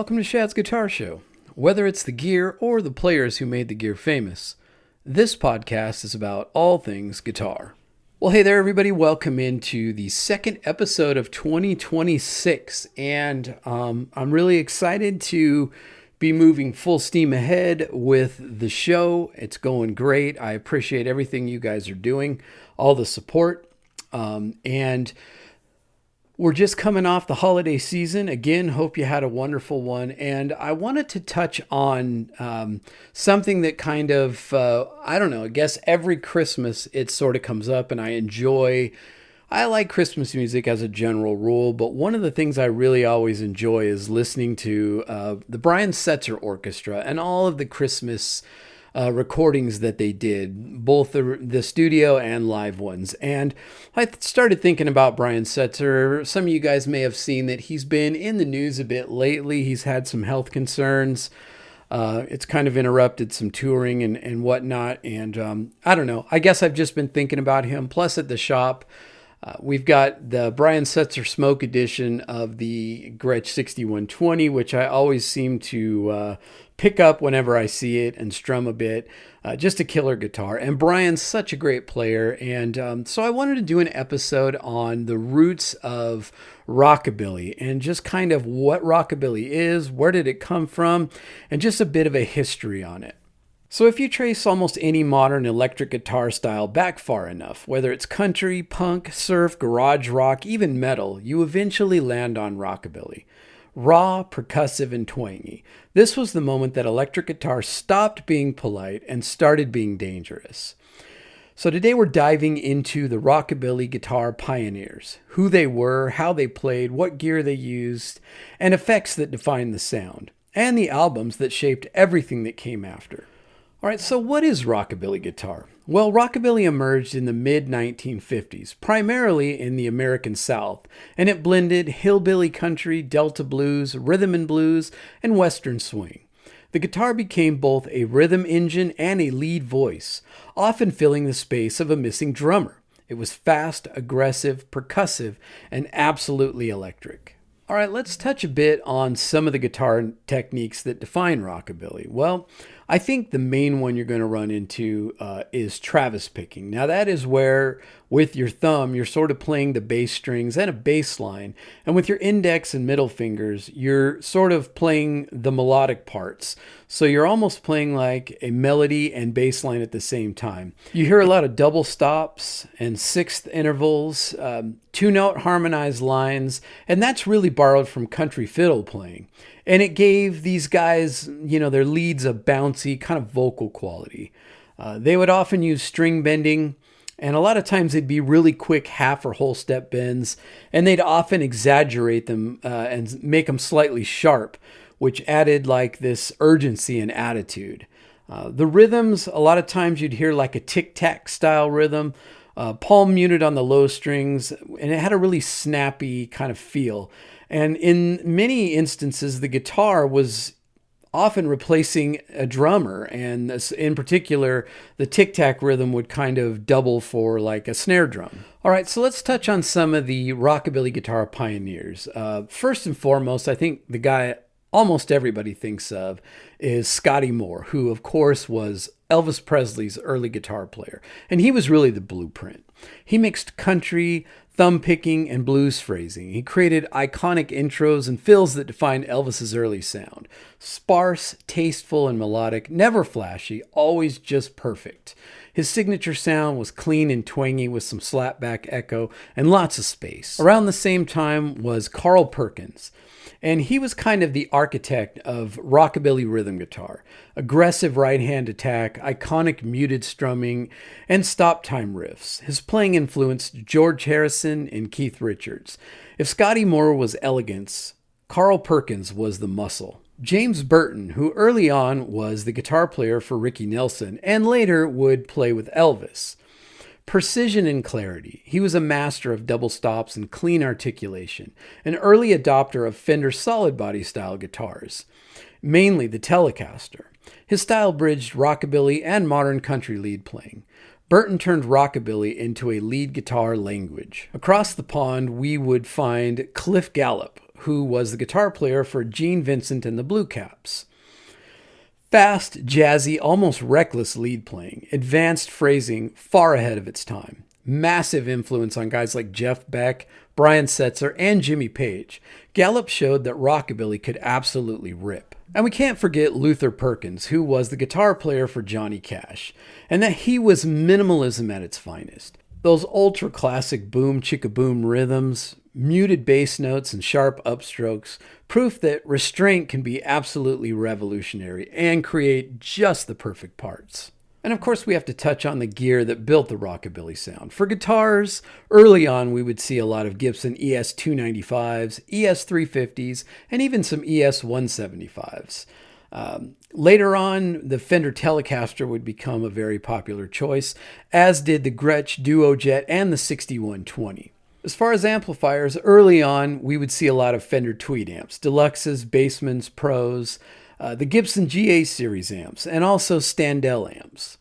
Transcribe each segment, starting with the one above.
Welcome to Shad's Guitar Show. Whether it's the gear or the players who made the gear famous, this podcast is about all things guitar. Well, hey there, everybody. Welcome into the second episode of 2026. And I'm really excited to be moving full steam ahead with the show. It's going great. I appreciate everything you guys are doing, all the support. And we're just coming off the holiday season. Again, hope you had a wonderful one. And I wanted to touch on something that kind of, I guess every Christmas it sort of comes up, and I like Christmas music as a general rule, but one of the things I really always enjoy is listening to the Brian Setzer Orchestra and all of the Christmas recordings that they did, both the studio and live ones. And I started thinking about Brian Setzer. Some of you guys may have seen that he's been in the news a bit lately. He's had some health concerns. It's kind of interrupted some touring and whatnot. And I don't know. I guess I've just been thinking about him. Plus at the shop, we've got the Brian Setzer Smoke edition of the Gretsch 6120, which I always seem to pick up whenever I see it and strum a bit. Just a killer guitar. And Brian's such a great player. And so I wanted to do an episode on the roots of Rockabilly and just kind of what Rockabilly is, where did it come from, and just a bit of a history on it. So if you trace almost any modern electric guitar style back far enough, whether it's country, punk, surf, garage rock, even metal, you eventually land on Rockabilly. Raw, percussive, and twangy. This was the moment that electric guitar stopped being polite and started being dangerous. So today we're diving into the Rockabilly guitar pioneers, who they were, how they played, what gear they used, and effects that defined the sound, and the albums that shaped everything that came after. All right, so what is Rockabilly guitar? Well, Rockabilly emerged in the mid-1950s, primarily in the American South, and it blended hillbilly country, Delta blues, rhythm and blues, and Western swing. The guitar became both a rhythm engine and a lead voice, often filling the space of a missing drummer. It was fast, aggressive, percussive, and absolutely electric. All right, let's touch a bit on some of the guitar techniques that define Rockabilly. Well, I think the main one you're going to run into is Travis picking. Now that is where, with your thumb, you're sort of playing the bass strings and a bass line. And with your index and middle fingers, you're sort of playing the melodic parts. So you're almost playing like a melody and bass line at the same time. You hear a lot of double stops and sixth intervals, two-note harmonized lines, and that's really borrowed from country fiddle playing. And it gave these guys, their leads a bouncy kind of vocal quality. They would often use string bending, and a lot of times they'd be really quick half or whole step bends, and they'd often exaggerate them and make them slightly sharp, which added like this urgency and attitude. The rhythms, a lot of times you'd hear like a tic-tac style rhythm, palm muted on the low strings, and it had a really snappy kind of feel. And in many instances, the guitar was often replacing a drummer. And in particular, the tic-tac rhythm would kind of double for like a snare drum. All right, so let's touch on some of the Rockabilly guitar pioneers. First and foremost, I think the guy almost everybody thinks of is Scotty Moore, who of course was Elvis Presley's early guitar player. And he was really the blueprint. He mixed country, thumb picking, and blues phrasing. He created iconic intros and fills that defined Elvis's early sound. Sparse, tasteful, and melodic, never flashy, always just perfect. His signature sound was clean and twangy with some slapback echo and lots of space. Around the same time was Carl Perkins. And he was kind of the architect of Rockabilly rhythm guitar. Aggressive right-hand attack, iconic muted strumming, and stop-time riffs. His playing influenced George Harrison and Keith Richards. If Scotty Moore was elegance, Carl Perkins was the muscle. James Burton, who early on was the guitar player for Ricky Nelson and later would play with Elvis. Precision and clarity. He was a master of double stops and clean articulation, an early adopter of Fender solid body style guitars, mainly the Telecaster. His style bridged rockabilly and modern country lead playing. Burton turned rockabilly into a lead guitar language. Across the pond, we would find Cliff Gallup, who was the guitar player for Gene Vincent and the Blue Caps. Fast, jazzy, almost reckless lead playing, advanced phrasing far ahead of its time. Massive influence on guys like Jeff Beck, Brian Setzer, and Jimmy Page. Gallup showed that rockabilly could absolutely rip. And we can't forget Luther Perkins, who was the guitar player for Johnny Cash, and that he was minimalism at its finest. Those ultra-classic boom-chicka-boom rhythms, muted bass notes, and sharp upstrokes, proof that restraint can be absolutely revolutionary and create just the perfect parts. And of course, we have to touch on the gear that built the rockabilly sound. For guitars, early on we would see a lot of Gibson ES-295s, ES-350s, and even some ES-175s. Later on, the Fender Telecaster would become a very popular choice, as did the Gretsch Duojet and the 6120. As far as amplifiers, early on, we would see a lot of Fender Tweed amps, Deluxes, Bassmans, Pros, the Gibson GA series amps, and also Standell amps.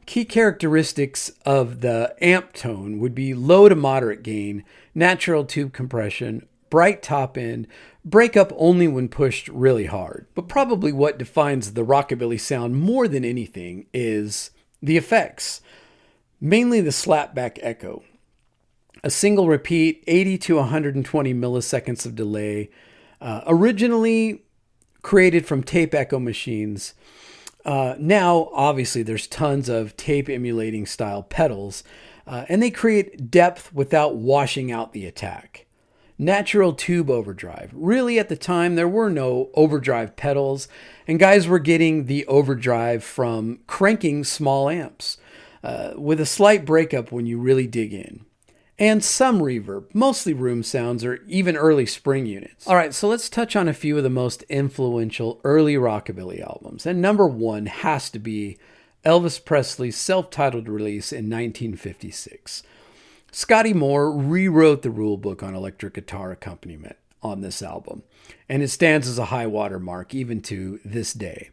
Key characteristics of the amp tone would be low to moderate gain, natural tube compression, bright top end, breakup only when pushed really hard. But probably what defines the rockabilly sound more than anything is the effects, mainly the slapback echo. A single repeat, 80 to 120 milliseconds of delay, originally created from tape echo machines. Now, obviously, there's tons of tape emulating style pedals, and they create depth without washing out the attack. Natural tube overdrive. Really, at the time, there were no overdrive pedals, and guys were getting the overdrive from cranking small amps, with a slight breakup when you really dig in. And some reverb, mostly room sounds or even early spring units. All right, so let's touch on a few of the most influential early rockabilly albums. And number one has to be Elvis Presley's self-titled release in 1956. Scotty Moore rewrote the rule book on electric guitar accompaniment on this album, and it stands as a high water mark even to this day.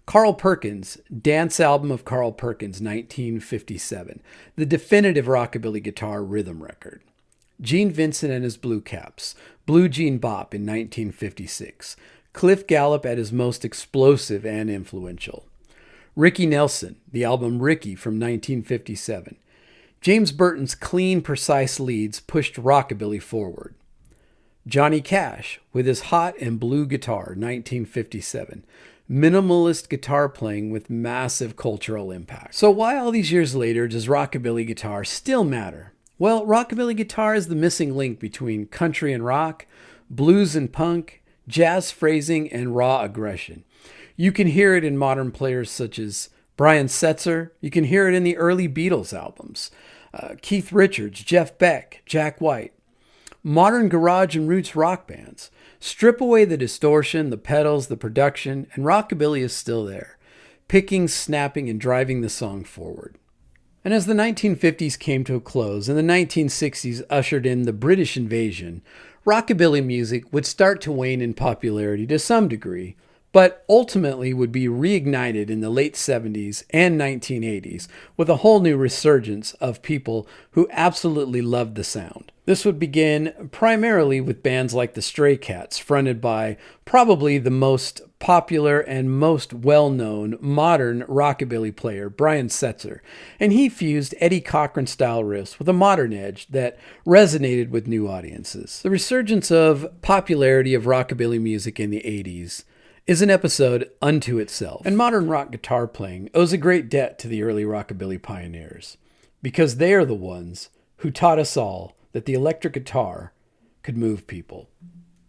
Carl Perkins, Dance Album of Carl Perkins, 1957, the definitive rockabilly guitar rhythm record. Gene Vincent and his Blue Caps, Blue Jean Bop in 1956. Cliff Gallup at his most explosive and influential. Ricky Nelson, the album Ricky from 1957. James Burton's clean, precise leads pushed rockabilly forward. Johnny Cash with his Hot and Blue Guitar, 1957. Minimalist guitar playing with massive cultural impact. So why all these years later does rockabilly guitar still matter? Well, rockabilly guitar is the missing link between country and rock, blues and punk, jazz phrasing, and raw aggression. You can hear it in modern players such as Brian Setzer. You can hear it in the early Beatles albums. Keith Richards, Jeff Beck, Jack White. Modern garage and roots rock bands. Strip away the distortion, the pedals, the production, and rockabilly is still there, picking, snapping, and driving the song forward. And as the 1950s came to a close and the 1960s ushered in the British invasion, rockabilly music would start to wane in popularity to some degree, but ultimately would be reignited in the late 70s and 1980s with a whole new resurgence of people who absolutely loved the sound. This would begin primarily with bands like the Stray Cats, fronted by probably the most popular and most well-known modern rockabilly player, Brian Setzer, and he fused Eddie Cochran-style riffs with a modern edge that resonated with new audiences. The resurgence of popularity of rockabilly music in the 80s is an episode unto itself. And modern rock guitar playing owes a great debt to the early rockabilly pioneers, because they are the ones who taught us all that the electric guitar could move people.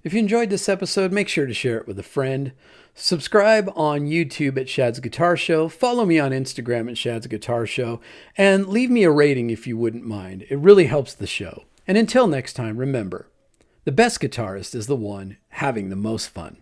If you enjoyed this episode, make sure to share it with a friend. Subscribe on YouTube at Shad's Guitar Show. Follow me on Instagram at Shad's Guitar Show. And leave me a rating if you wouldn't mind. It really helps the show. And until next time, remember, the best guitarist is the one having the most fun.